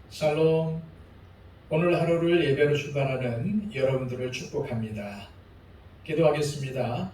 샬롬. 오늘 하루를 예배로 출발하는 여러분들을 축복합니다. 기도하겠습니다.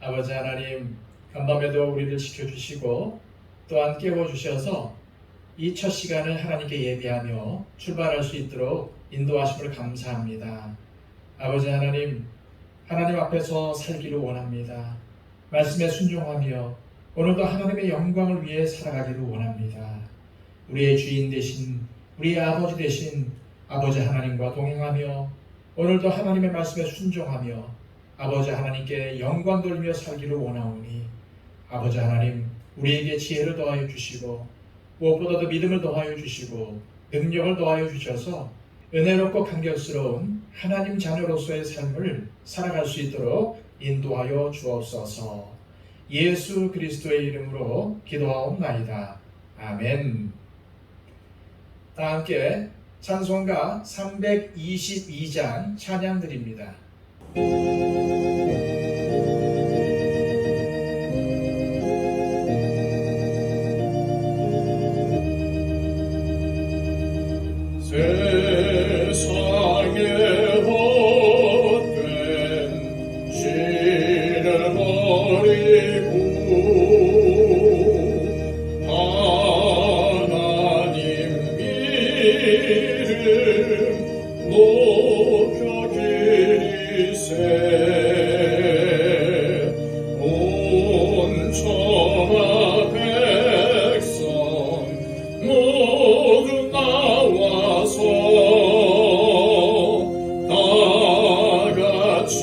아버지 하나님, 간밤에도 우리를 지켜주시고 또한 깨워주셔서 이 첫 시간을 하나님께 예배하며 출발할 수 있도록 인도하심을 감사합니다. 아버지 하나님, 하나님 앞에서 살기를 원합니다. 말씀에 순종하며 오늘도 하나님의 영광을 위해 살아가기를 원합니다. 우리의 주인 되신 우리의 아버지 되신 아버지 하나님과 동행하며 오늘도 하나님의 말씀에 순종하며 아버지 하나님께 영광 돌리며 살기를 원하오니 아버지 하나님, 우리에게 지혜를 더하여 주시고 무엇보다도 믿음을 더하여 주시고 능력을 더하여 주셔서 은혜롭고 감격스러운 하나님 자녀로서의 삶을 살아갈 수 있도록 인도하여 주옵소서. 예수 그리스도의 이름으로 기도하옵나이다. 아멘. 다 함께 찬송가 322장 찬양 드립니다. 세상에 헛된 신을 버리고 하나님 이름 높여 기리세 온 천하 백성 모두 나와서 다같이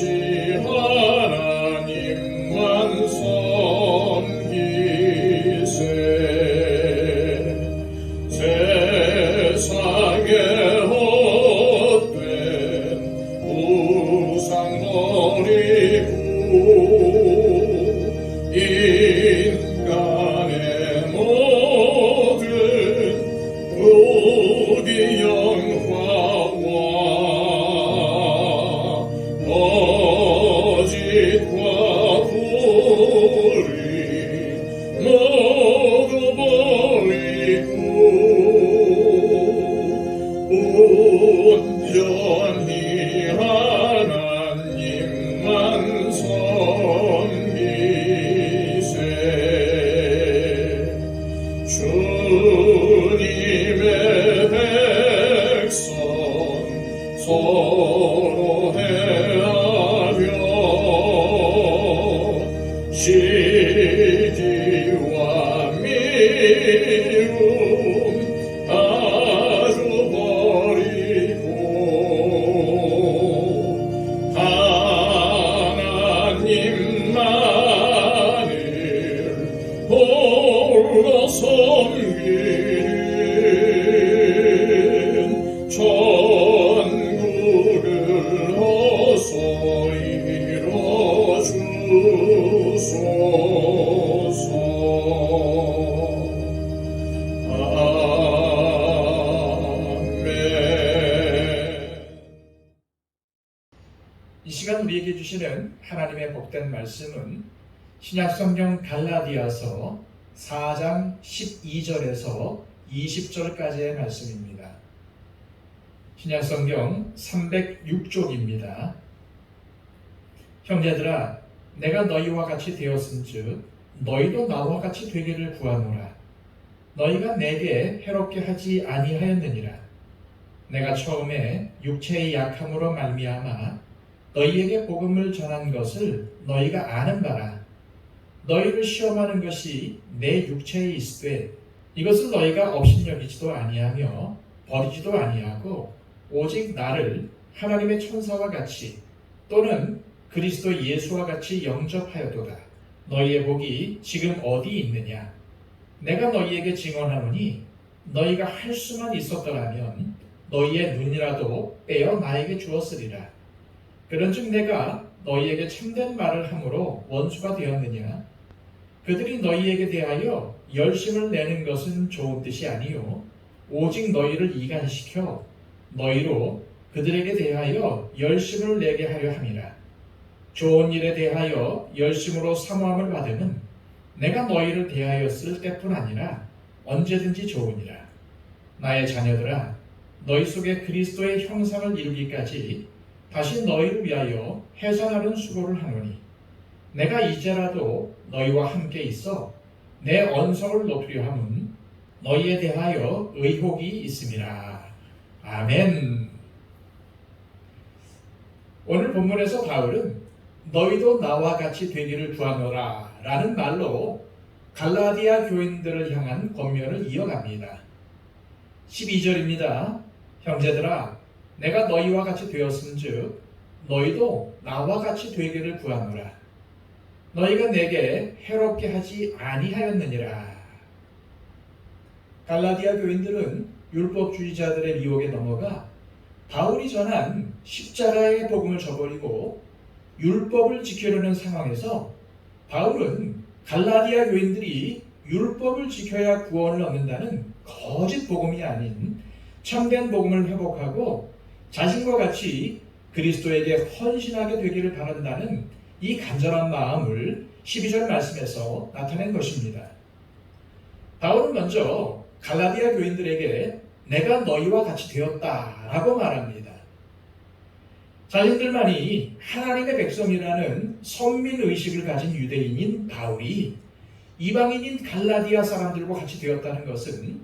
하나님만 섬기세. 세상에 헛된 우상 버리고 인간의 모든 부귀 영화와 거짓과 불의 모두 버리고 온전히 하나님만 섬기세. 주님의 백성 서로 헤아려 시기와 미움 아주 버리고 하나님만을 홀로 섬기는 천국을 어서 이뤄주소서. 아멘. 이 시간 우리에게 주시는 하나님의 복된 말씀은 신약성경 갈라디아서 4장 12절에서 20절까지의 말씀입니다. 신약성경 306쪽입니다. 형제들아, 내가 너희와 같이 되었은즉 너희도 나와 같이 되기를 구하노라. 너희가 내게 해롭게 하지 아니하였느니라. 내가 처음에 육체의 약함으로 말미암아 너희에게 복음을 전한 것을 너희가 아는 바라. 너희를 시험하는 것이 내 육체에 있으되 이것을 너희가 업신여기지도 아니하며 버리지도 아니하고 오직 나를 하나님의 천사와 같이 또는 그리스도 예수와 같이 영접하였도다. 너희의 복이 지금 어디 있느냐? 내가 너희에게 증언하노니 너희가 할 수만 있었더라면 너희의 눈이라도 빼어 나에게 주었으리라. 그런즉 내가 너희에게 참된 말을 함으로 원수가 되었느냐? 그들이 너희에게 대하여 열심을 내는 것은 좋은 뜻이 아니요 오직 너희를 이간시켜 너희로 그들에게 대하여 열심을 내게 하려 함이라. 좋은 일에 대하여 열심으로 사모함을 받으면 내가 너희를 대하였을 때뿐 아니라 언제든지 좋으니라. 나의 자녀들아, 너희 속에 그리스도의 형상을 이루기까지 다시 너희를 위하여 해산하는 수고를 하노니 내가 이제라도 너희와 함께 있어 내 언성을 높이려 함은 너희에 대하여 의혹이 있음이라. 아멘. 오늘 본문에서 바울은 너희도 나와 같이 되기를 구하노라 라는 말로 갈라디아 교인들을 향한 권면을 이어갑니다. 12절입니다. 형제들아, 내가 너희와 같이 되었은즉 너희도 나와 같이 되기를 구하노라. 너희가 내게 해롭게 하지 아니하였느니라. 갈라디아 교인들은 율법주의자들의 미혹에 넘어가 바울이 전한 십자가의 복음을 저버리고 율법을 지키려는 상황에서 바울은 갈라디아 교인들이 율법을 지켜야 구원을 얻는다는 거짓 복음이 아닌 참된 복음을 회복하고 자신과 같이 그리스도에게 헌신하게 되기를 바란다는 이 간절한 마음을 12절 말씀에서 나타낸 것입니다. 바울은 먼저 갈라디아 교인들에게 내가 너희와 같이 되었다라고 말합니다. 자신들만이 하나님의 백성이라는 선민의식을 가진 유대인인 바울이 이방인인 갈라디아 사람들과 같이 되었다는 것은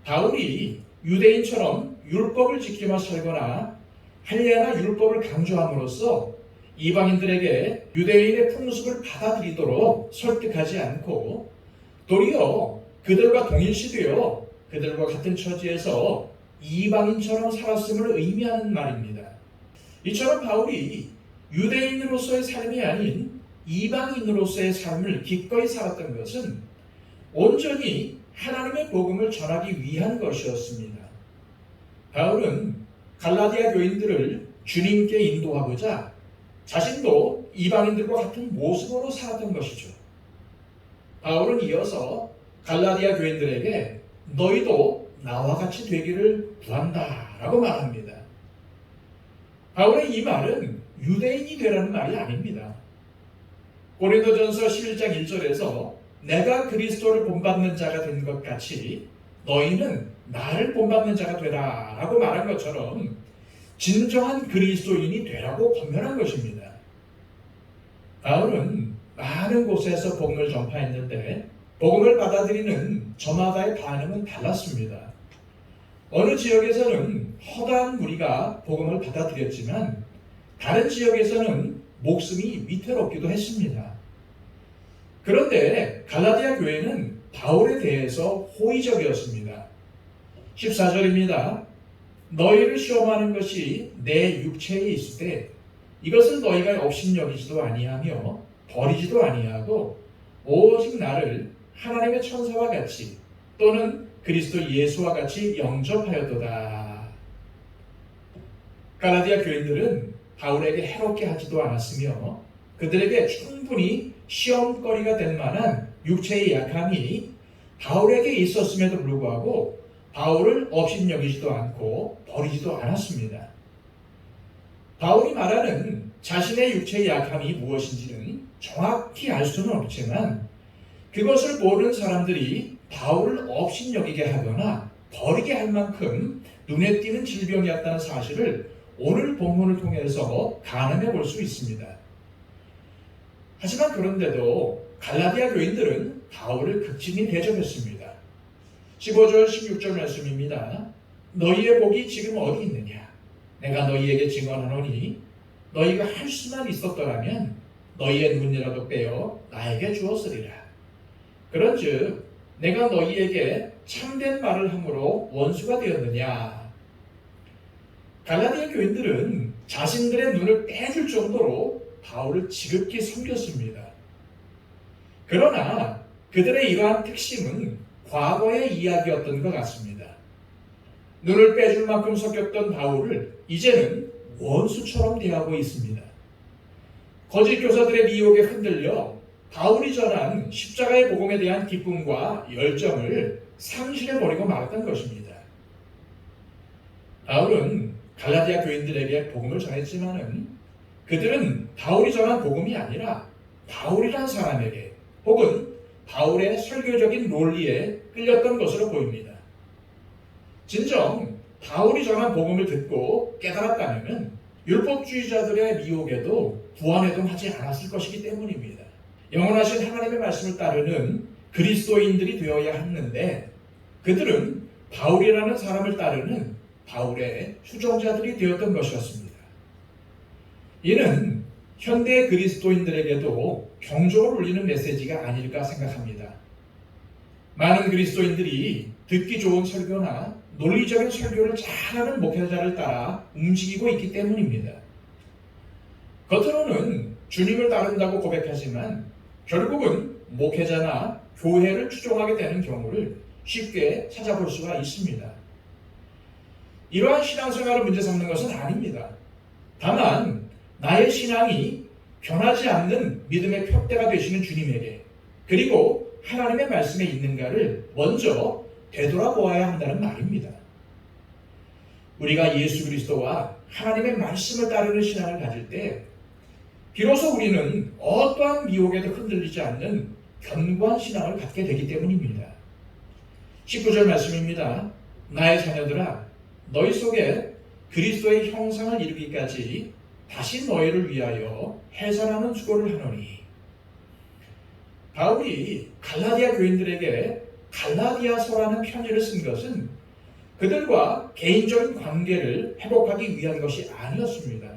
바울이 유대인처럼 율법을 지키며 살거나 할례나 율법을 강조함으로써 이방인들에게 유대인의 풍습을 받아들이도록 설득하지 않고 도리어 그들과 동일시되어 그들과 같은 처지에서 이방인처럼 살았음을 의미하는 말입니다. 이처럼 바울이 유대인으로서의 삶이 아닌 이방인으로서의 삶을 기꺼이 살았던 것은 온전히 하나님의 복음을 전하기 위한 것이었습니다. 바울은 갈라디아 교인들을 주님께 인도하고자 자신도 이방인들과 같은 모습으로 살았던 것이죠. 바울은 이어서 갈라디아 교인들에게 너희도 나와 같이 되기를 구한다라고 말합니다. 바울의 이 말은 유대인이 되라는 말이 아닙니다. 고린도전서 11장 1절에서 내가 그리스도를 본받는 자가 된 것 같이 너희는 나를 본받는 자가 되라 라고 말한 것처럼 진정한 그리스도인이 되라고 권면한 것입니다. 바울은 많은 곳에서 복음을 전파했는데 복음을 받아들이는 저마다의 반응은 달랐습니다. 어느 지역에서는 허다한 무리가 복음을 받아들였지만 다른 지역에서는 목숨이 위태롭기도 했습니다. 그런데 갈라디아 교회는 바울에 대해서 호의적이었습니다. 14절입니다. 너희를 시험하는 것이 내 육체에 있을 때 이것을 너희가 업신여기지도 아니하며 버리지도 아니하고 오직 나를 하나님의 천사와 같이 또는 그리스도 예수와 같이 영접하였도다. 갈라디아 교인들은 바울에게 해롭게 하지도 않았으며 그들에게 충분히 시험거리가 될 만한 육체의 약함이 바울에게 있었음에도 불구하고 바울을 업신여기지도 않고 버리지도 않았습니다. 바울이 말하는 자신의 육체의 약함이 무엇인지는 정확히 알 수는 없지만 그것을 모르는 사람들이 바울을 업신여기게 하거나 버리게 할 만큼 눈에 띄는 질병이었다는 사실을 오늘 본문을 통해서 가늠해 볼 수 있습니다. 하지만 그런데도 갈라디아 교인들은 바울을 극진히 대접했습니다. 15절 16절 말씀입니다. 너희의 복이 지금 어디 있느냐? 내가 너희에게 증언하노니 너희가 할 수만 있었더라면 너희의 눈이라도 빼어 나에게 주었으리라. 그런즉 내가 너희에게 참된 말을 함으로 원수가 되었느냐? 갈라디아 교인들은 자신들의 눈을 빼줄 정도로 바울을 지극히 섬겼습니다. 그러나 그들의 이러한 특심은 과거의 이야기였던 것 같습니다. 눈을 빼줄 만큼 속였던 바울을 이제는 원수처럼 대하고 있습니다. 거짓 교사들의 미혹에 흔들려 바울이 전한 십자가의 복음에 대한 기쁨과 열정을 상실해버리고 말았던 것입니다. 바울은 갈라디아 교인들에게 복음을 전했지만은 그들은 바울이 전한 복음이 아니라 바울이란 사람에게 혹은 바울의 설교적인 논리에 끌렸던 것으로 보입니다. 진정 바울이 전한 복음을 듣고 깨달았다면 율법주의자들의 미혹에도 부안해동하지 않았을 것이기 때문입니다. 영원하신 하나님의 말씀을 따르는 그리스도인들이 되어야 했는데 그들은 바울이라는 사람을 따르는 바울의 추종자들이 되었던 것이었습니다. 이는 현대 그리스도인들에게도 경종을 울리는 메시지가 아닐까 생각합니다. 많은 그리스도인들이 듣기 좋은 설교나 논리적인 설교를 잘하는 목회자를 따라 움직이고 있기 때문입니다. 겉으로는 주님을 따른다고 고백하지만 결국은 목회자나 교회를 추종하게 되는 경우를 쉽게 찾아볼 수가 있습니다. 이러한 신앙생활을 문제 삼는 것은 아닙니다. 다만 나의 신앙이 변하지 않는 믿음의 표대가 되시는 주님에게 그리고 하나님의 말씀에 있는가를 먼저 되돌아보아야 한다는 말입니다. 우리가 예수 그리스도와 하나님의 말씀을 따르는 신앙을 가질 때 비로소 우리는 어떠한 미혹에도 흔들리지 않는 견고한 신앙을 갖게 되기 때문입니다. 19절 말씀입니다. 나의 자녀들아 너희 속에 그리스도의 형상을 이루기까지 다시 너희를 위하여 해산하는 수고를 하노니. 바울이 갈라디아 교인들에게 갈라디아서라는 편지를 쓴 것은 그들과 개인적인 관계를 회복하기 위한 것이 아니었습니다.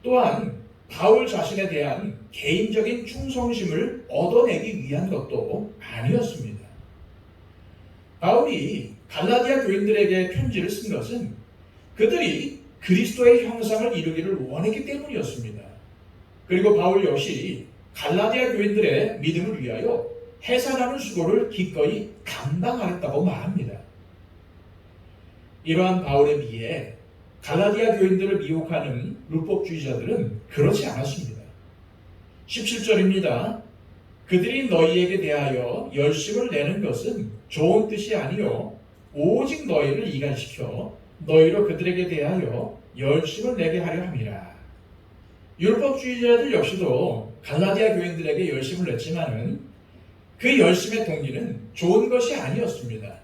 또한 바울 자신에 대한 개인적인 충성심을 얻어내기 위한 것도 아니었습니다. 바울이 갈라디아 교인들에게 편지를 쓴 것은 그들이 그리스도의 형상을 이루기를 원했기 때문이었습니다. 그리고 바울 역시 갈라디아 교인들의 믿음을 위하여 해산하는 수고를 기꺼이 감당하겠다고 말합니다. 이러한 바울에 비해 갈라디아 교인들을 미혹하는 율법주의자들은 그렇지 않았습니다. 17절입니다. 그들이 너희에게 대하여 열심을 내는 것은 좋은 뜻이 아니요 오직 너희를 이간시켜 너희로 그들에게 대하여 열심을 내게 하려 함이라. 율법주의자들 역시도 갈라디아 교인들에게 열심을 냈지만은 그 열심의 동기는 좋은 것이 아니었습니다.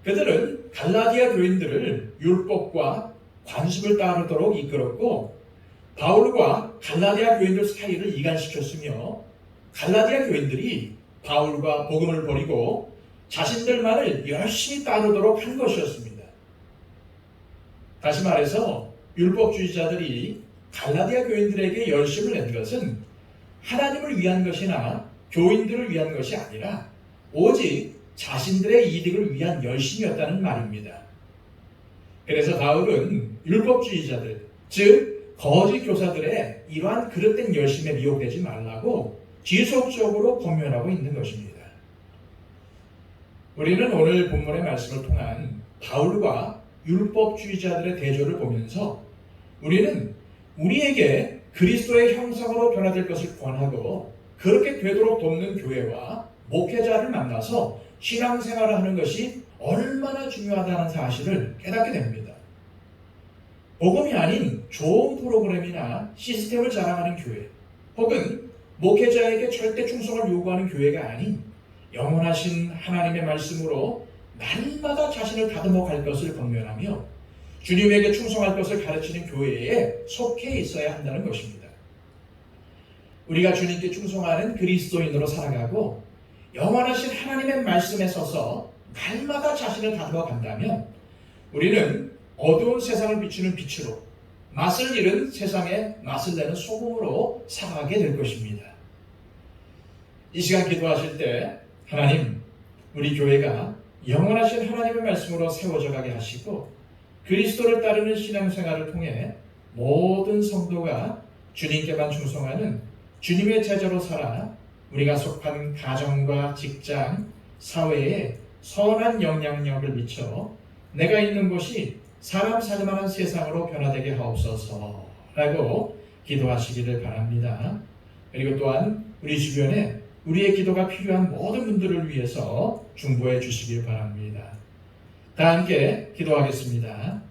그들은 갈라디아 교인들을 율법과 관습을 따르도록 이끌었고 바울과 갈라디아 교인들 사이를 이간시켰으며 갈라디아 교인들이 바울과 복음을 버리고 자신들만을 열심히 따르도록 한 것이었습니다. 다시 말해서 율법주의자들이 갈라디아 교인들에게 열심을 낸 것은 하나님을 위한 것이나 교인들을 위한 것이 아니라 오직 자신들의 이득을 위한 열심이었다는 말입니다. 그래서 바울은 율법주의자들, 즉 거짓 교사들의 이러한 그릇된 열심에 미혹되지 말라고 지속적으로 권면하고 있는 것입니다. 우리는 오늘 본문의 말씀을 통한 바울과 율법주의자들의 대조를 보면서 우리는 우리에게 그리스도의 형상으로 변화될 것을 권하고 그렇게 되도록 돕는 교회와 목회자를 만나서 신앙생활을 하는 것이 얼마나 중요하다는 사실을 깨닫게 됩니다. 복음이 아닌 좋은 프로그램이나 시스템을 자랑하는 교회 혹은 목회자에게 절대 충성을 요구하는 교회가 아닌 영원하신 하나님의 말씀으로 날마다 자신을 다듬어 갈 것을 권면하며 주님에게 충성할 것을 가르치는 교회에 속해 있어야 한다는 것입니다. 우리가 주님께 충성하는 그리스도인으로 살아가고 영원하신 하나님의 말씀에 서서 날마다 자신을 다듬어 간다면 우리는 어두운 세상을 비추는 빛으로 맛을 잃은 세상에 맛을 내는 소금으로 살아가게 될 것입니다. 이 시간 기도하실 때 하나님, 우리 교회가 영원하신 하나님의 말씀으로 세워져 가게 하시고 그리스도를 따르는 신앙생활을 통해 모든 성도가 주님께만 충성하는 주님의 제자로 살아 우리가 속한 가정과 직장, 사회에 선한 영향력을 미쳐 내가 있는 곳이 사람 살만한 세상으로 변화되게 하옵소서라고 기도하시기를 바랍니다. 그리고 또한 우리 주변에 우리의 기도가 필요한 모든 분들을 위해서 중보해 주시길 바랍니다. 다 함께 기도하겠습니다.